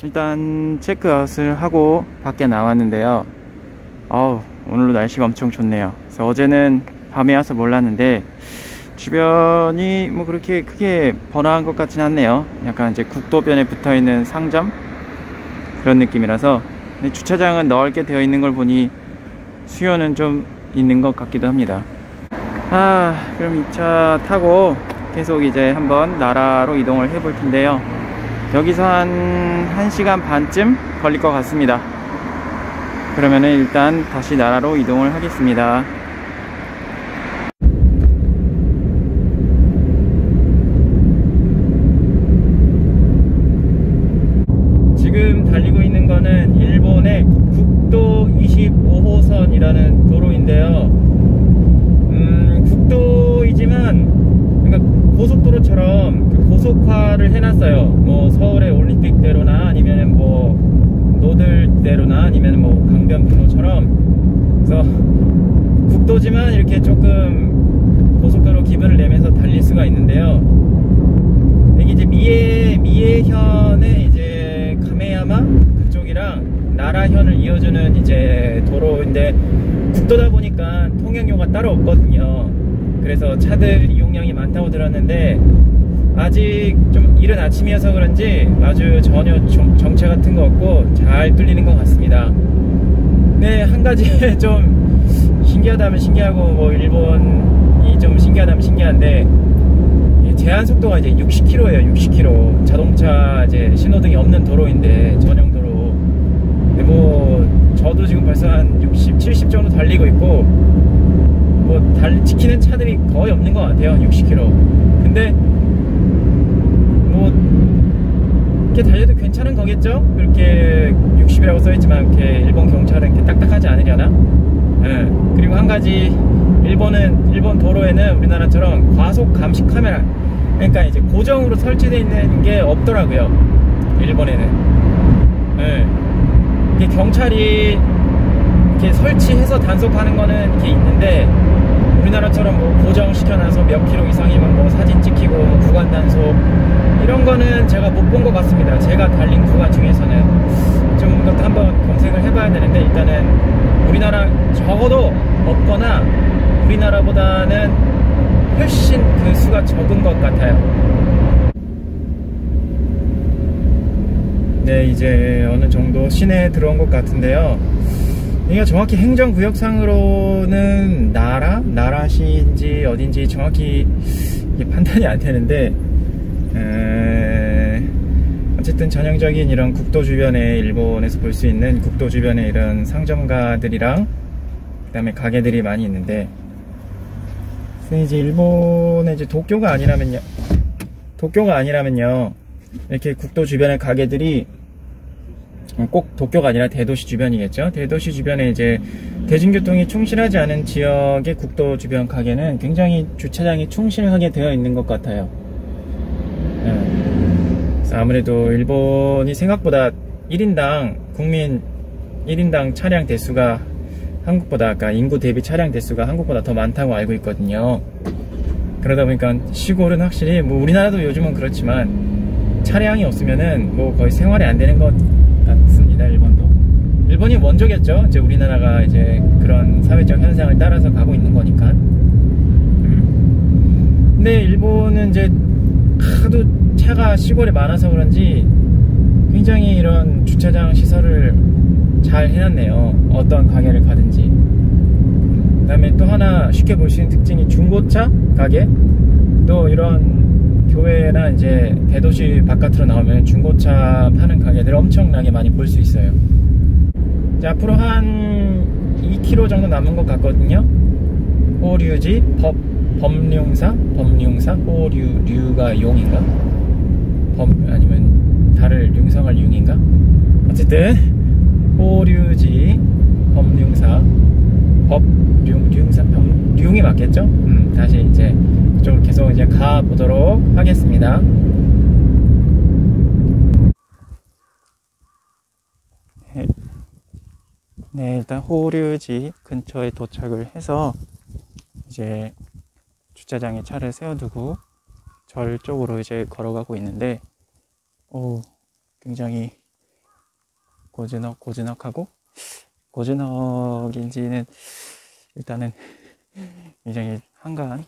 일단 체크아웃을 하고 밖에 나왔는데요. 오늘도 날씨가 엄청 좋네요. 그래서 어제는 밤에 와서 몰랐는데 주변이 뭐 그렇게 크게 번화한 것 같진 않네요. 약간 이제 국도변에 붙어있는 상점 그런 느낌이라서. 근데 주차장은 넓게 되어 있는 걸 보니 수요는 좀 있는 것 같기도 합니다. 그럼 이 차 타고 계속 이제 한번 나라로 이동을 해 볼 텐데요. 여기서 한 1시간 반쯤 걸릴 것 같습니다. 그러면은 일단 다시 나라로 이동을 하겠습니다. 지금 달리고 있는 거는 일본의 국도 25호선이라는 도로인데요. 국도이지만 그러니까 고속도로처럼 고속화를 해놨어요. 뭐 서울의 올림픽대로나 아니면 뭐 노들대로나 아니면 뭐 강변북로처럼. 그래서 국도지만 이렇게 조금 고속도로 기분을 내면서 달릴 수가 있는데요. 여기 이제 미에현의 이제 가메야마 그쪽이랑 나라현을 이어주는 이제 도로인데 국도다 보니까 통행료가 따로 없거든요. 그래서 차들 이용량이 많다고 들었는데 아직 좀 이른 아침이어서 그런지 아주 전혀 정체 같은 거 없고 잘 뚫리는 것 같습니다. 네, 한 가지 좀 신기하다면 신기하고 뭐 일본이 좀 신기하다면 신기한데 제한 속도가 이제 60km예요. 60km. 자동차 이제 신호등이 없는 도로인데 전용 도로. 근데 뭐 저도 지금 벌써 한 60, 70 정도 달리고 있고 뭐 지키는 차들이 거의 없는 것 같아요. 60km. 근데 뭐 이렇게 달려도 괜찮은 거겠죠? 그렇게 60이라고 써있지만 이렇게 일본 경찰은 이렇게 딱딱하지 않으려나? 그리고 한 가지 일본 도로에는 우리나라처럼 과속 감시 카메라, 그러니까 이제 고정으로 설치되어 있는 게 없더라고요. 일본에는. 이게 경찰이 이렇게 설치해서 단속하는 거는 이렇게 있는데 우리나라처럼 뭐 고정시켜놔서 몇 킬로 이상이면 뭐 사진 찍히고 뭐 구간 단속 이런 거는 제가 못 본 것 같습니다. 제가 달린 구간 중에서는. 좀 이것도 한번 검색을 해봐야 되는데 일단은 우리나라 적어도 없거나 우리나라보다는 훨씬 그 수가 적은 것 같아요. 네, 이제 어느 정도 시내에 들어온 것 같은데요. 이게 정확히 행정구역상으로는 나라시인지 어딘지 정확히 판단이 안 되는데 어쨌든 전형적인 이런 국도 주변에 일본에서 볼 수 있는 국도 주변에 이런 상점가들이랑 그 다음에 가게들이 많이 있는데 이제 일본의 이제 도쿄가 아니라면요 이렇게 국도 주변의 가게들이 꼭 도쿄가 아니라 대도시 주변이겠죠. 대도시 주변에 이제 대중교통이 충실하지 않은 지역의 국도 주변 가게는 굉장히 주차장이 충실하게 되어 있는 것 같아요. 그래서 아무래도 일본이 생각보다 국민 1인당 차량 대수가 한국보다, 그러니까 인구 대비 차량 대수가 한국보다 더 많다고 알고 있거든요. 그러다 보니까 시골은 확실히 뭐 우리나라도 요즘은 그렇지만 차량이 없으면은 뭐 거의 생활이 안 되는 것 같습니다. 일본이 먼저겠죠. 이제 우리나라가 이제 그런 사회적 현상을 따라서 가고 있는 거니까. 근데 일본은 이제 하도 차가 시골에 많아서 그런지 굉장히 이런 주차장 시설을 잘 해놨네요. 어떤 가게를 가든지. 그 다음에 또 하나 쉽게 볼 수 있는 특징이 중고차 가게, 또 이런 교외나 이제 대도시 바깥으로 나오면 중고차 파는 가게들 엄청나게 많이 볼 수 있어요. 이제 앞으로 한 2km 정도 남은 것 같거든요. 호류지 범룡사 호류가 용인가? 아니면 달을 융성할 융인가? 어쨌든 호류지 범룡사 융이 맞겠죠? 다시 이제 그쪽으로 계속 이제 가보도록 하겠습니다. 네, 일단 호류지 근처에 도착을 해서 이제 주차장에 차를 세워두고 절 쪽으로 이제 걸어가고 있는데, 굉장히 고즈넉하고, 고즈넉인지는 일단은 굉장히 한가한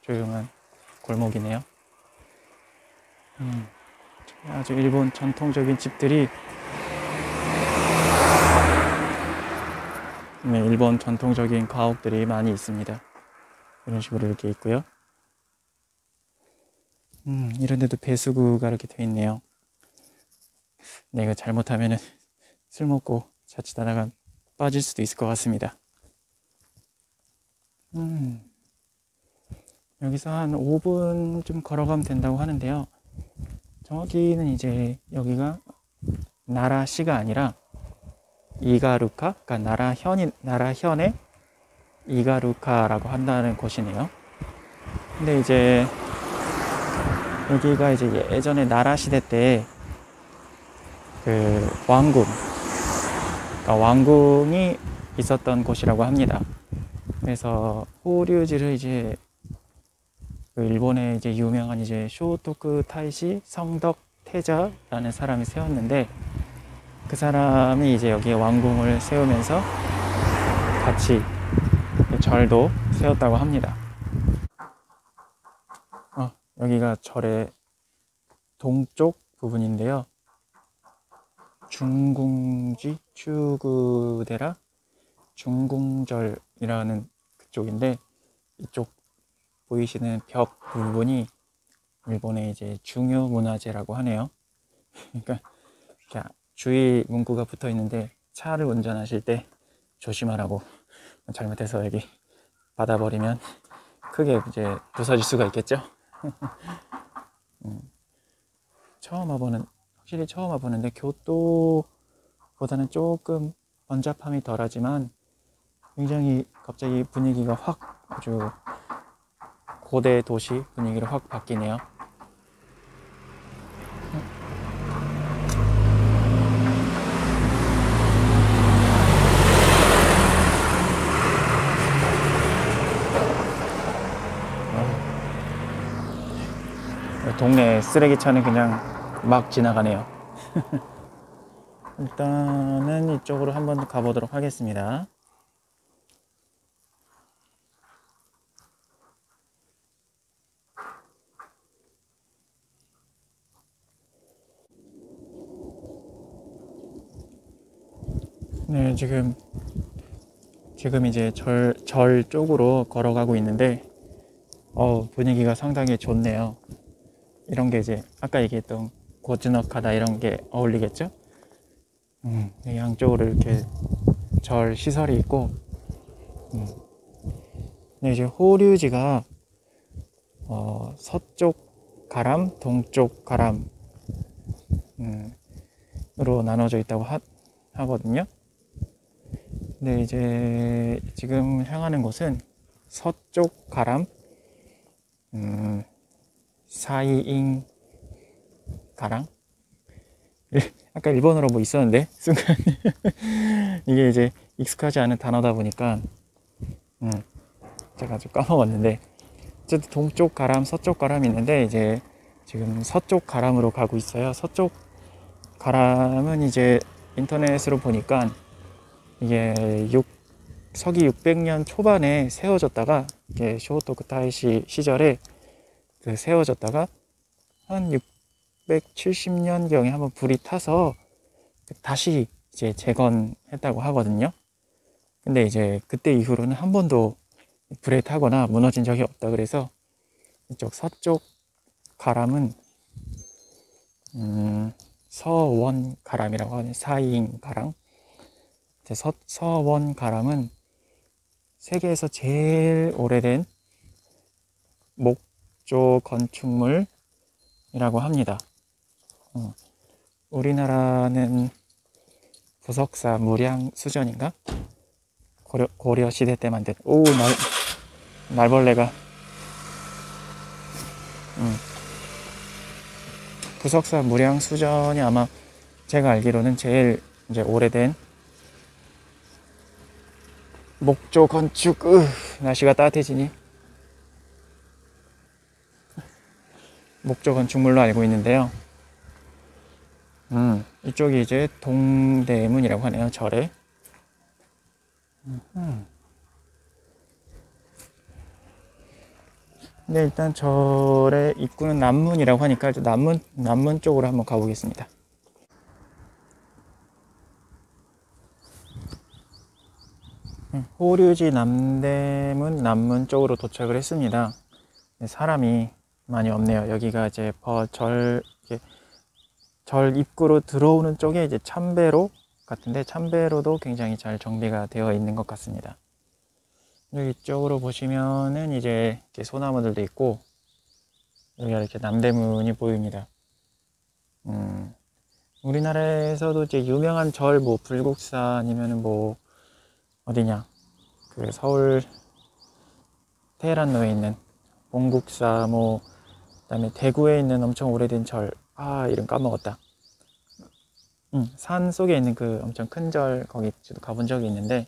조용한 골목이네요. 아주 일본 전통적인 집들이, 네, 일본 전통적인 가옥들이 많이 있습니다. 이런 식으로 이렇게 있고요. 이런 데도 배수구가 이렇게 되어 있네요. 네, 이거 잘못하면은 술 먹고 자칫하다가 빠질 수도 있을 것 같습니다. 여기서 한 5분 좀 걸어가면 된다고 하는데요. 정확히는 이제 여기가 나라시가 아니라 이가루카, 그러니까 나라현의 이가루카라고 한다는 곳이네요. 근데 이제 여기가 이제 예전에 나라 시대 때 그 왕궁이 있었던 곳이라고 합니다. 그래서 호류지를 이제 그 일본의 이제 유명한 이제 쇼토쿠 타이시 성덕 태자라는 사람이 세웠는데, 그 사람이 이제 여기에 왕궁을 세우면서 같이 절도 세웠다고 합니다. 여기가 절의 동쪽 부분인데요. 중궁지 추구데라 중궁절이라는 그쪽인데, 이쪽 보이시는 벽 부분이 일본의 이제 중요 문화재라고 하네요. 그러니까 주의 문구가 붙어 있는데 차를 운전하실 때 조심하라고, 잘못해서 여기 받아버리면 크게 이제 부서질 수가 있겠죠. 확실히 처음 와보는데 교토보다는 조금 번잡함이 덜하지만 굉장히 갑자기 분위기가 확, 아주 고대 도시 분위기로 확 바뀌네요. 동네 쓰레기차는 그냥 막 지나가네요. 일단은 이쪽으로 한번 가보도록 하겠습니다. 네, 지금 이제 절 쪽으로 걸어가고 있는데, 분위기가 상당히 좋네요. 이런 게 이제 아까 얘기했던 고즈넉하다 이런 게 어울리겠죠? 양쪽으로 이렇게 절 시설이 있고, 네, 이제 호류지가 서쪽 가람, 동쪽 가람 으로 나눠져 있다고 하거든요. 근데 이제 지금 향하는 곳은 서쪽 가람, 사이잉 가랑? 아까 일본어로 뭐 있었는데 순간 이게 이제 익숙하지 않은 단어다 보니까 제가 좀 까먹었는데, 어쨌든 동쪽 가람, 서쪽 가람이 있는데 이제 지금 서쪽 가람으로 가고 있어요. 서쪽 가람은 이제 인터넷으로 보니까 이게 서기 600년 초반에 세워졌다가, 이게 쇼토쿠 타이시 시절에 세워졌다가 한 670년경에 한번 불이 타서 다시 이제 재건했다고 하거든요. 근데 이제 그때 이후로는 한 번도 불에 타거나 무너진 적이 없다. 그래서 이쪽 서쪽 가람은 서원 가람이라고 하는 사이잉 가랑. 서원 가람은 세계에서 제일 오래된 목조 건축물이라고 합니다. 우리나라는 부석사 무량수전인가? 고려 시대 때 만든, 날벌레가, 부석사 무량수전이 아마 제가 알기로는 제일 이제 오래된 목조 건축. 날씨가 따뜻해지니 목조 건축물로 알고 있는데요. 이쪽이 이제 동대문이라고 하네요, 절에. 근데 일단 절의 입구는 남문이라고 하니까 남문 쪽으로 한번 가보겠습니다. 호류지 남대문 남문 쪽으로 도착을 했습니다. 사람이 많이 없네요. 여기가 이제 절 입구로 들어오는 쪽에 이제 참배로 같은데, 참배로도 굉장히 잘 정비가 되어 있는 것 같습니다. 여기 이쪽으로 보시면은 이제 이렇게 소나무들도 있고, 여기가 이렇게 남대문이 보입니다. 우리나라에서도 이제 유명한 절, 뭐 불국사 아니면은 뭐 어디냐, 그 서울 테헤란로에 있는 봉국사, 뭐 그다음에 대구에 있는 엄청 오래된 절, 이름 까먹었다. 산 속에 있는 그 엄청 큰 절, 거기 저도 가본 적이 있는데,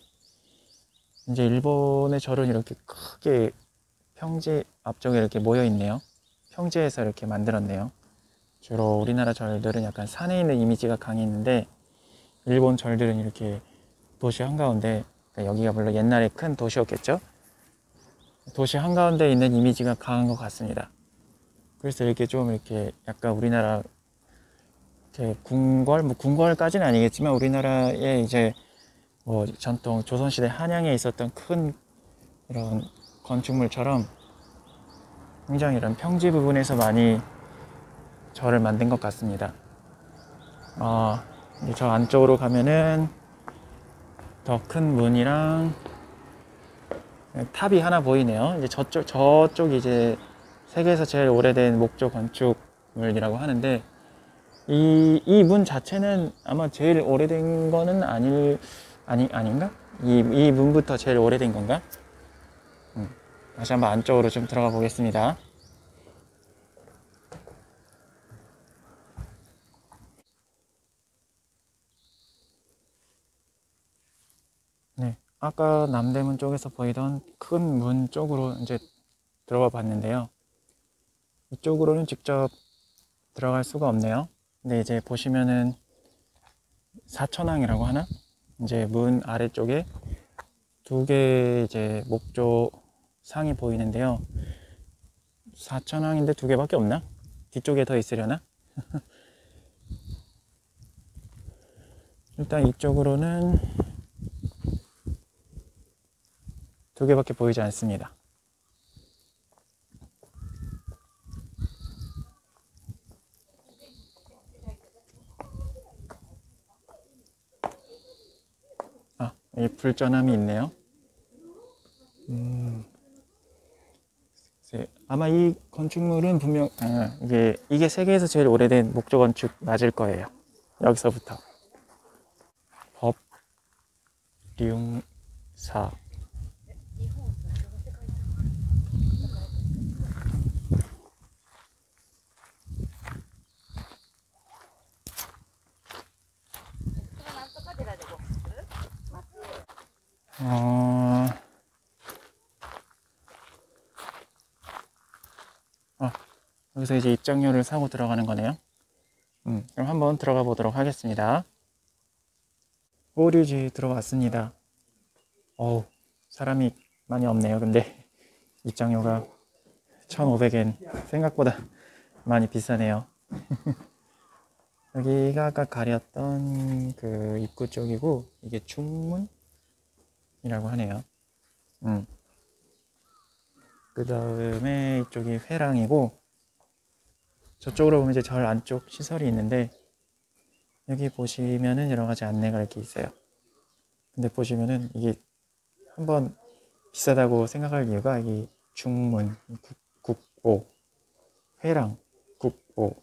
이제 일본의 절은 이렇게 크게 평지 앞쪽에 이렇게 모여 있네요. 평지에서 이렇게 만들었네요. 주로 우리나라 절들은 약간 산에 있는 이미지가 강했는데, 일본 절들은 이렇게 도시 한가운데, 그러니까 여기가 물론 옛날에 큰 도시였겠죠? 도시 한가운데 있는 이미지가 강한 것 같습니다. 그래서 이렇게 좀 이렇게 약간 우리나라 이렇게 궁궐, 뭐 궁궐까지는 아니겠지만 우리나라의 이제 뭐 전통 조선시대 한양에 있었던 큰 이런 건축물처럼 굉장히 이런 평지 부분에서 많이 절을 만든 것 같습니다. 저 안쪽으로 가면은 더 큰 문이랑 탑이 하나 보이네요. 이제 저쪽 이제 세계에서 제일 오래된 목조 건축물이라고 하는데, 이 문 자체는 아마 제일 오래된 거는 아닌가? 이 문부터 제일 오래된 건가? 다시 한번 안쪽으로 좀 들어가 보겠습니다. 네, 아까 남대문 쪽에서 보이던 큰 문 쪽으로 이제 들어가 봤는데요. 이쪽으로는 직접 들어갈 수가 없네요. 근데 이제 보시면은 사천왕이라고 하나? 이제 문 아래쪽에 두 개의 이제 목조 상이 보이는데요. 사천왕인데 두 개밖에 없나? 뒤쪽에 더 있으려나? 일단 이쪽으로는 두 개밖에 보이지 않습니다. 여기 불전함이 있네요. 아마 이 건축물은 분명 이게 세계에서 제일 오래된 목조 건축 맞을 거예요. 여기서부터 법륜사. 여기서 이제 입장료를 사고 들어가는 거네요. 그럼 한번 들어가 보도록 하겠습니다. 오류지 들어왔습니다. 사람이 많이 없네요. 근데 입장료가 1,500엔, 생각보다 많이 비싸네요. 여기가 아까 가렸던 그 입구 쪽이고, 이게 중문이라고 하네요. 그 다음에 이쪽이 회랑이고, 저쪽으로 보면 이제 절 안쪽 시설이 있는데, 여기 보시면은 여러 가지 안내가 이렇게 있어요. 근데 보시면은 이게 한번 비싸다고 생각할 이유가, 이 중문, 국보, 회랑, 국보,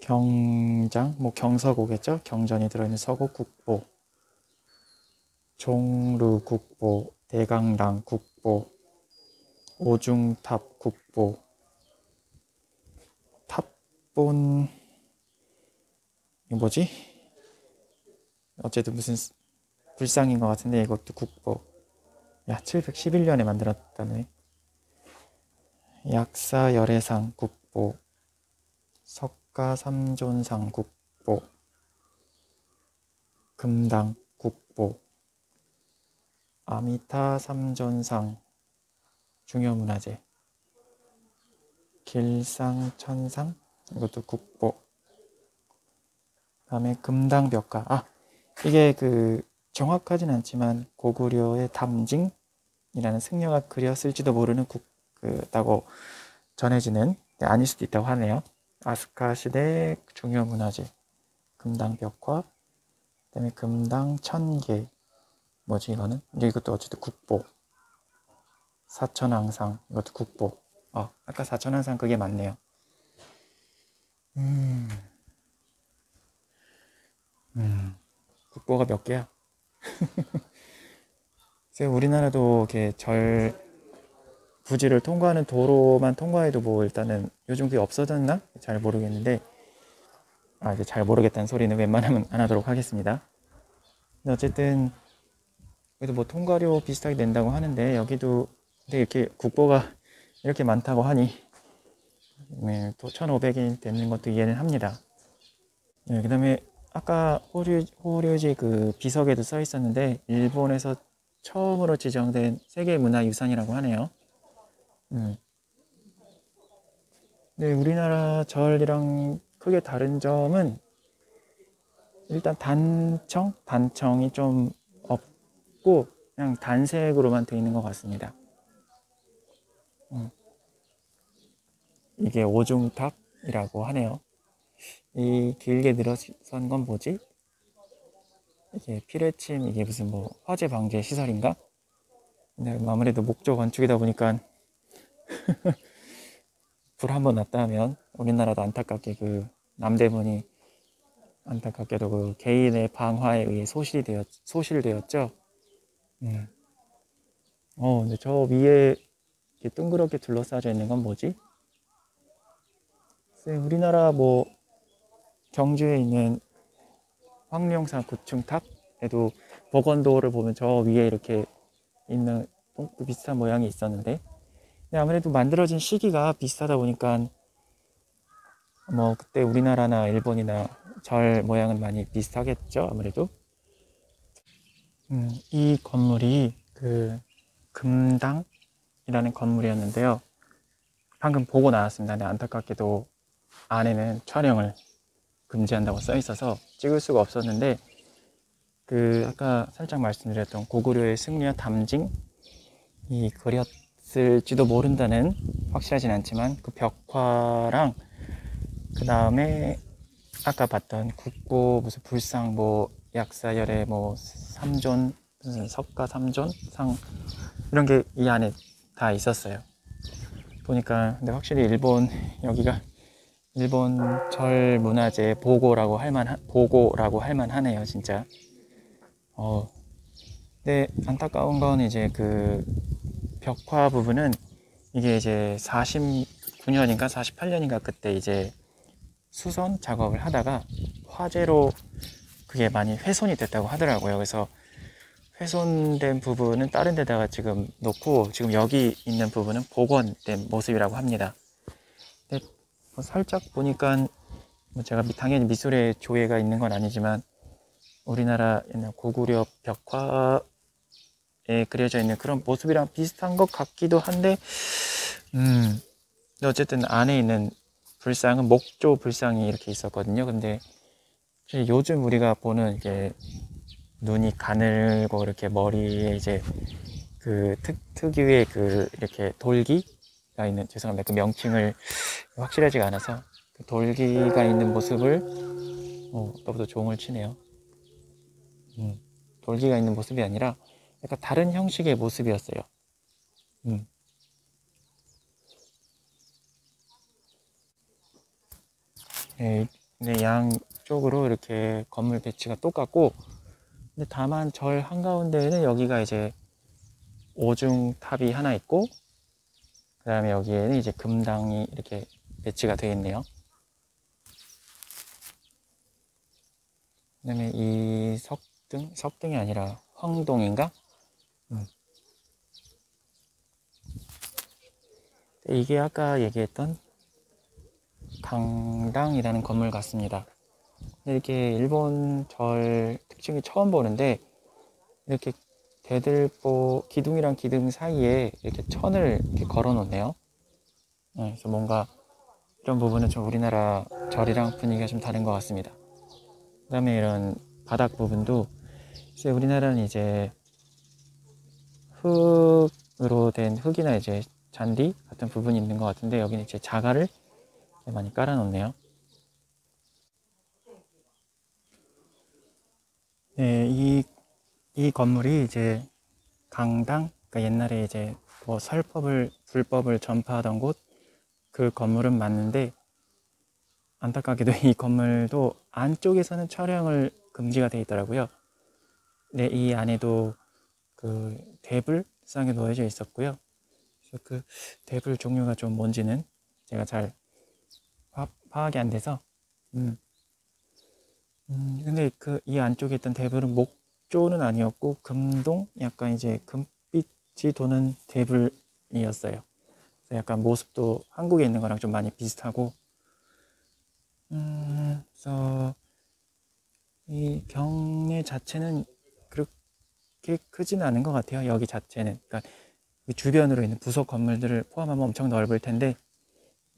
경장, 뭐 경서고겠죠? 경전이 들어있는 서고 국보, 종루 국보, 대강당 국보, 오중탑 국보, 탑본, 이거 뭐지? 어쨌든 무슨 불상인 것 같은데, 이것도 국보. 711년에 만들었다네. 약사열애상 국보, 석가삼존상 국보, 국보, 금당 국보, 아미타 삼존상 중요문화재, 길상천상 이것도 국보. 다음에 금당벽화. 이게 정확하진 않지만 고구려의 담징이라는 승려가 그렸을지도 모르는 다고 전해지는, 아닐 수도 있다고 하네요. 아스카 시대 중요문화재, 금당벽화. 그다음에 금당천계, 뭐지 이거는? 이것도 어쨌든 국보. 사천왕상, 이것도 국보. 아까 사천왕상 그게 맞네요. 국보가 몇 개야? 그래서 우리나라도 이렇게 부지를 통과하는 도로만 통과해도 뭐 일단은 요즘 그게 없어졌나? 잘 모르겠는데, 이제 잘 모르겠다는 소리는 웬만하면 안 하도록 하겠습니다. 근데 어쨌든 그래도 뭐 통과료 비슷하게 낸다고 하는데, 여기도 근데 이렇게 국보가 이렇게 많다고 하니 또 1,500이 되는 것도 이해는 합니다. 네, 그 다음에 아까 호류지 비석에도 써 있었는데, 일본에서 처음으로 지정된 세계문화유산이라고 하네요. 네, 우리나라 절이랑 크게 다른 점은 일단 단청이 좀 없고 그냥 단색으로만 되어 있는 것 같습니다. 이게 오중탑이라고 하네요. 이 길게 늘어선 건 뭐지? 이게 피뢰침, 이게 무슨 뭐 화재 방제 시설인가? 근데 아무래도 목조 건축이다 보니까 불 한번 났다 하면 우리나라도 안타깝게 남대문이 안타깝게도 개인의 방화에 의해 소실되었죠. 근데 저 위에 이렇게 둥그렇게 둘러싸여 있는 건 뭐지? 우리나라 뭐 경주에 있는 황룡산 구층탑에도 복원도를 보면 저 위에 이렇게 있는 비슷한 모양이 있었는데, 아무래도 만들어진 시기가 비슷하다 보니까 뭐 그때 우리나라나 일본이나 절 모양은 많이 비슷하겠죠, 아무래도. 이 건물이 금당이라는 건물이었는데요. 방금 보고 나왔습니다. 근데 안타깝게도 안에는 촬영을 금지한다고 써 있어서 찍을 수가 없었는데, 아까 살짝 말씀드렸던 고구려의 승려 담징이 그렸을지도 모른다는, 확실하진 않지만 그 벽화랑 그 다음에 아까 봤던 국보 무슨 불상 뭐 약사열의 뭐 삼존, 석가 삼존상 이런 게 이 안에 다 있었어요. 보니까. 근데 확실히 여기가 일본 절 문화재 보고라고 할 만하네요, 진짜. 근데 안타까운 건 이제 벽화 부분은 이게 이제 49년인가 48년인가 그때 이제 수선 작업을 하다가 화재로 그게 많이 훼손이 됐다고 하더라고요. 그래서 훼손된 부분은 다른 데다가 지금 놓고, 지금 여기 있는 부분은 복원된 모습이라고 합니다. 근데 살짝 보니까 제가 당연히 미술의 조예가 있는 건 아니지만 우리나라 옛날 고구려 벽화에 그려져 있는 그런 모습이랑 비슷한 것 같기도 한데, 어쨌든 안에 있는 불상은 목조 불상이 이렇게 있었거든요. 근데 요즘 우리가 보는 이게 눈이 가늘고 이렇게 머리에 이제 특유의 이렇게 돌기가 있는, 죄송합니다. 그 명칭을 확실하지가 않아서 돌기가 있는 모습을 또부터 종을 치네요. 돌기가 있는 모습이 아니라 약간 다른 형식의 모습이었어요. 네, 양쪽으로 이렇게 건물 배치가 똑같고, 근데 다만 절 한가운데에는 여기가 이제 오중탑이 하나 있고, 그 다음에 여기에는 이제 금당이 이렇게 배치가 되어 있네요. 그 다음에 이 석등이 아니라 황동인가? 이게 아까 얘기했던 강당이라는 건물 같습니다. 이렇게 일본 절 특징이 처음 보는데, 이렇게 대들보 기둥이랑 기둥 사이에 이렇게 천을 이렇게 걸어 놓네요. 그래서 뭔가 이런 부분은 좀 우리나라 절이랑 분위기가 좀 다른 것 같습니다. 그 다음에 이런 바닥 부분도, 이제 우리나라는 이제 흙으로 된 흙이나 이제 잔디 같은 부분이 있는 것 같은데, 여기는 이제 자갈을 많이 깔아 놓네요. 네, 이 건물이 이제 강당, 그러니까 옛날에 이제 뭐 불법을 전파하던 곳, 그 건물은 맞는데, 안타깝게도 이 건물도 안쪽에서는 촬영을 금지가 되어 있더라고요. 네, 이 안에도 그 대불상에 놓여져 있었고요. 그래서 그 대불 종류가 좀 뭔지는 제가 잘 파악이 안 돼서, 근데 그 이 안쪽에 있던 대불은 목조는 아니었고 금동, 약간 이제 금빛이 도는 대불이었어요. 그래서 약간 모습도 한국에 있는 거랑 좀 많이 비슷하고, 그래서 이 경내 자체는 그렇게 크지는 않은 것 같아요. 여기 자체는. 그러니까 그 주변으로 있는 부속 건물들을 포함하면 엄청 넓을 텐데,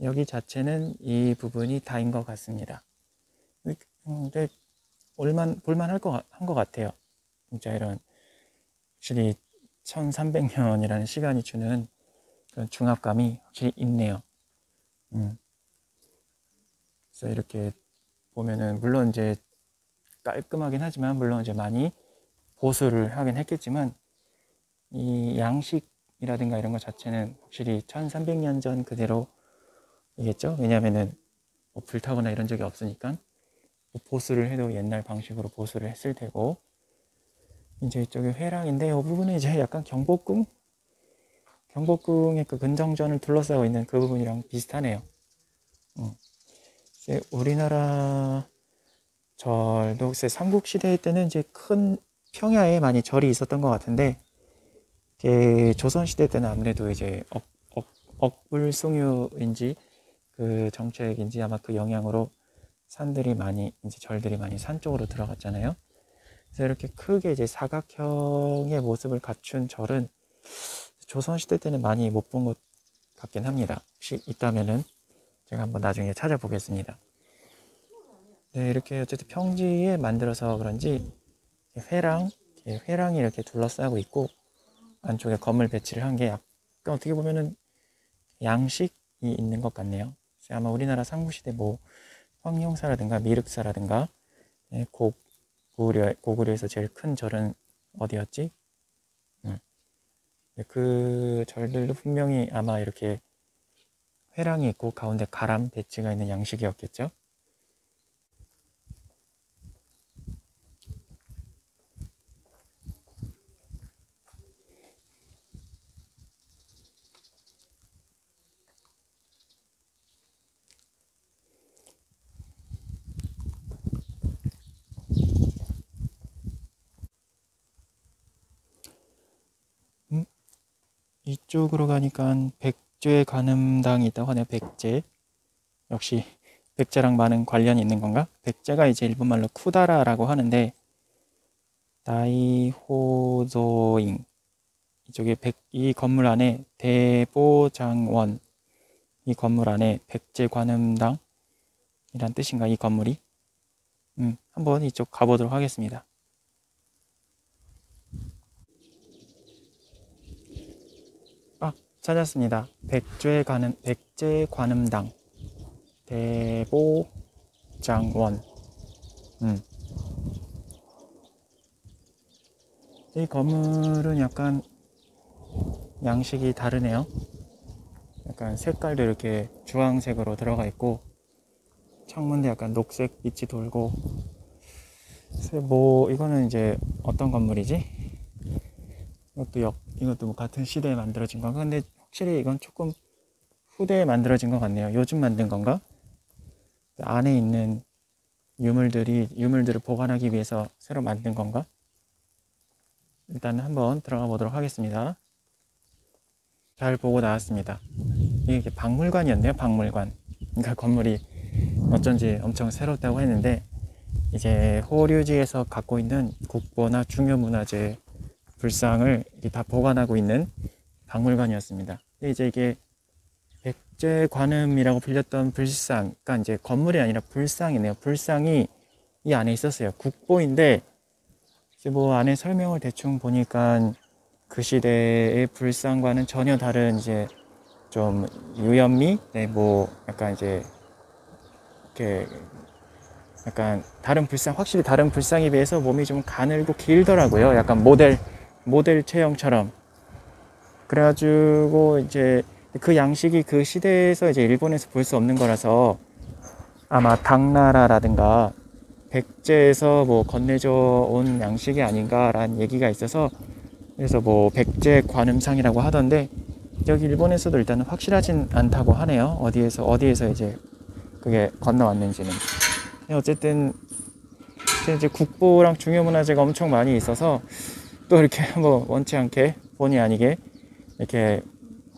여기 자체는 이 부분이 다인 것 같습니다. 근데 볼만 한 것 같아요. 진짜 이런, 확실히 1300년이라는 시간이 주는 그런 중압감이 확실히 있네요. 그래서 이렇게 보면은, 물론 이제 깔끔하긴 하지만, 물론 이제 많이 보수를 하긴 했겠지만, 이 양식이라든가 이런 것 자체는 확실히 1300년 전 그대로이겠죠. 왜냐면은 뭐 불타거나 이런 적이 없으니까. 보수를 해도 옛날 방식으로 보수를 했을 테고, 이제 이쪽이 회랑인데, 이 부분은 이제 약간 경복궁의 그 근정전을 둘러싸고 있는 그 부분이랑 비슷하네요. 이제 우리나라 절도 삼국시대 때는 이제 큰 평야에 많이 절이 있었던 것 같은데, 조선시대 때는 아무래도 이제 억불숭유인지 그 정책인지 아마 그 영향으로 이제 절들이 많이 산 쪽으로 들어갔잖아요. 그래서 이렇게 크게 이제 사각형의 모습을 갖춘 절은 조선시대 때는 많이 못 본 것 같긴 합니다. 혹시 있다면은 제가 한번 나중에 찾아보겠습니다. 네, 이렇게 어쨌든 평지에 만들어서 그런지 회랑이 이렇게 둘러싸고 있고, 안쪽에 건물 배치를 한 게 약간 어떻게 보면은 양식이 있는 것 같네요. 아마 우리나라 삼국시대 뭐 황룡사라든가 미륵사라든가, 고구려에서 제일 큰 절은 어디였지? 그 절들도 분명히 아마 이렇게 회랑이 있고 가운데 가람 배치가 있는 양식이었겠죠. 이쪽으로 가니까 백제 관음당이 있다고 하네요. 백제. 역시 백제랑 많은 관련이 있는 건가? 백제가 이제 일본말로 쿠다라라고 하는데, 다이호조잉, 이쪽에 이 건물 안에 대보장원, 이 건물 안에 백제관음당이란 뜻인가, 이 건물이? 한번 이쪽 가보도록 하겠습니다. 찾았습니다. 백제관음당 대보장원. 이 건물은 약간 양식이 다르네요. 약간 색깔도 이렇게 주황색으로 들어가 있고, 창문도 약간 녹색 빛이 돌고. 뭐 이거는 이제 어떤 건물이지? 이것도 뭐 같은 시대에 만들어진 건가? 근데 확실히 이건 조금 후대에 만들어진 것 같네요. 요즘 만든 건가? 안에 있는 유물들을 보관하기 위해서 새로 만든 건가? 일단 한번 들어가 보도록 하겠습니다. 잘 보고 나왔습니다. 이게 박물관이었네요. 박물관. 그러니까 건물이 어쩐지 엄청 새롭다고 했는데, 이제 호류지에서 갖고 있는 국보나 중요문화재 불상을 다 보관하고 있는 박물관이었습니다. 근데 이제 이게 백제관음이라고 불렸던 불상, 그러니까 이제 건물이 아니라 불상이네요. 불상이 이 안에 있었어요. 국보인데 이제 뭐 안에 설명을 대충 보니까 그 시대의 불상과는 전혀 다른 이제 좀 유연미, 네, 뭐 약간 이제 이렇게 약간 다른 불상, 확실히 다른 불상에 비해서 몸이 좀 가늘고 길더라고요. 약간 모델 체형처럼. 그래가지고 이제 그 양식이 그 시대에서 이제 일본에서 볼 수 없는 거라서 아마 당나라라든가 백제에서 뭐 건네져 온 양식이 아닌가라는 얘기가 있어서, 그래서 뭐 백제 관음상이라고 하던데 여기 일본에서도 일단은 확실하진 않다고 하네요. 어디에서 이제 그게 건너왔는지는. 어쨌든 이제 국보랑 중요문화재가 엄청 많이 있어서 또 이렇게 뭐 원치 않게 본의 아니게 이렇게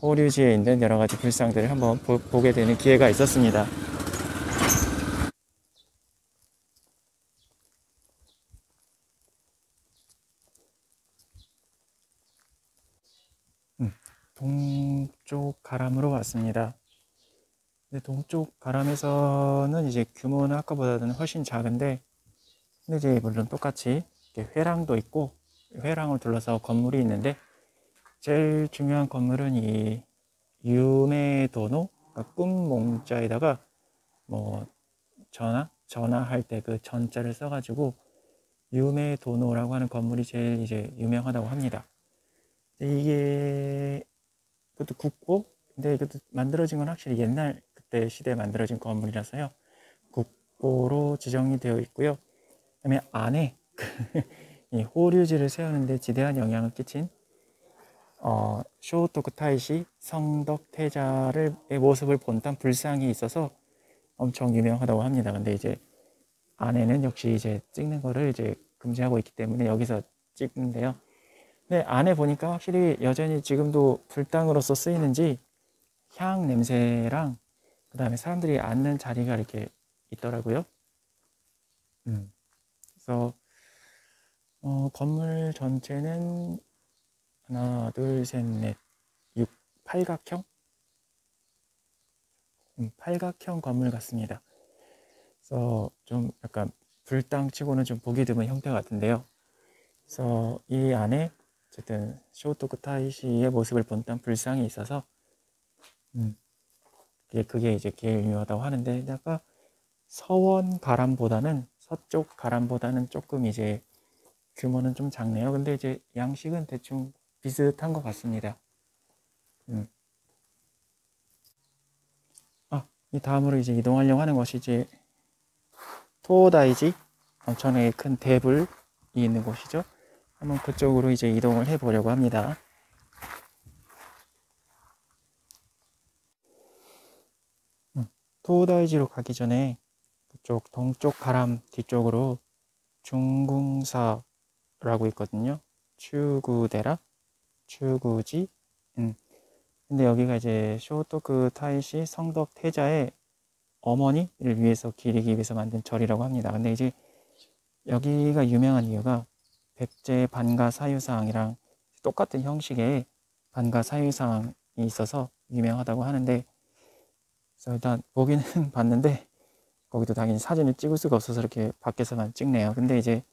호류지에 있는 여러 가지 불상들을 한번 보게 되는 기회가 있었습니다. 동쪽 가람으로 왔습니다. 동쪽 가람에서는 이제 규모는 아까보다는 훨씬 작은데, 근데 이제 물론 똑같이 회랑도 있고 회랑을 둘러싸고 건물이 있는데, 제일 중요한 건물은 이 유메도노, 그러니까 꿈몽자에다가 뭐 전화할 때 그 전자를 써가지고 유메도노라고 하는 건물이 제일 이제 유명하다고 합니다. 이게 그것도 국보, 근데 이것도 만들어진 건 확실히 옛날 그때 시대에 만들어진 건물이라서요, 국보로 지정이 되어 있고요. 그다음에 안에 이 호류지를 세우는데 지대한 영향을 끼친 쇼토쿠 타이시 성덕태자의 모습을 본딴 불상이 있어서 엄청 유명하다고 합니다. 근데 이제 안에는 역시 이제 찍는 거를 이제 금지하고 있기 때문에 여기서 찍는데요. 근데 안에 보니까 확실히 여전히 지금도 불당으로서 쓰이는지 향 냄새랑 그 다음에 사람들이 앉는 자리가 이렇게 있더라고요. 그래서 건물 전체는 하나, 둘, 셋, 넷, 8각형? 팔각형 건물 같습니다. 그래서 좀 약간 불당 치고는 좀 보기 드문 형태 같은데요. 그래서 이 안에 어쨌든 쇼토쿠 타이시의 모습을 본딴 불상이 있어서 그게 이제 제일 유명하다고 하는데, 약간 서쪽 가람보다는 조금 이제 규모는 좀 작네요. 근데 이제 양식은 대충 비슷한 것 같습니다. 이 다음으로 이제 이동하려고 하는 것이 이제 토다이지, 엄청나게 큰 대불이 있는 곳이죠. 한번 그쪽으로 이제 이동을 해 보려고 합니다. 토다이지로 가기 전에 그쪽 동쪽 가람 뒤쪽으로 중궁사라고 있거든요. 추구데라, 추구지. 근데 여기가 이제 쇼토쿠 타이시 성덕태자의 어머니를 위해서 기리기 위해서 만든 절이라고 합니다. 근데 이제 여기가 유명한 이유가 백제 반가 사유상이랑 똑같은 형식의 반가 사유상이 있어서 유명하다고 하는데, 그래서 일단 보기는 봤는데 거기도 당연히 사진을 찍을 수가 없어서 이렇게 밖에서만 찍네요. 근데 이제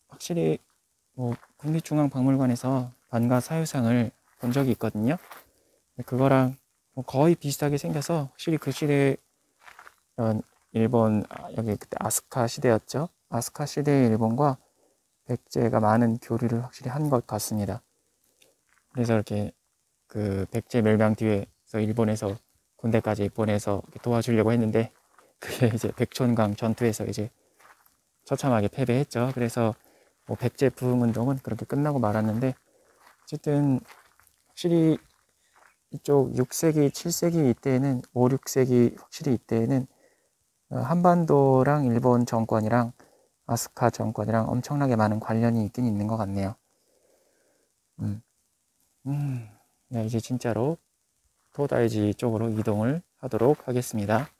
확실히 뭐 국립중앙박물관에서 반가 사유상을 본 적이 있거든요. 그거랑 뭐 거의 비슷하게 생겨서 확실히 그 시대 일본, 여기 그때 아스카 시대였죠. 아스카 시대의 일본과 백제가 많은 교류를 확실히 한 것 같습니다. 그래서 이렇게 그 백제 멸망 뒤에서 일본에서 군대까지 보내서 도와주려고 했는데 그게 이제 백촌강 전투에서 이제 처참하게 패배했죠. 그래서 뭐 백제 부흥운동은 그렇게 끝나고 말았는데, 어쨌든 확실히 이쪽 6세기, 7세기 이때에는 5, 6세기 확실히 이때에는 한반도랑 일본 정권이랑 아스카 정권이랑 엄청나게 많은 관련이 있긴 있는 것 같네요. 네, 이제 진짜로 토다이지 쪽으로 이동을 하도록 하겠습니다.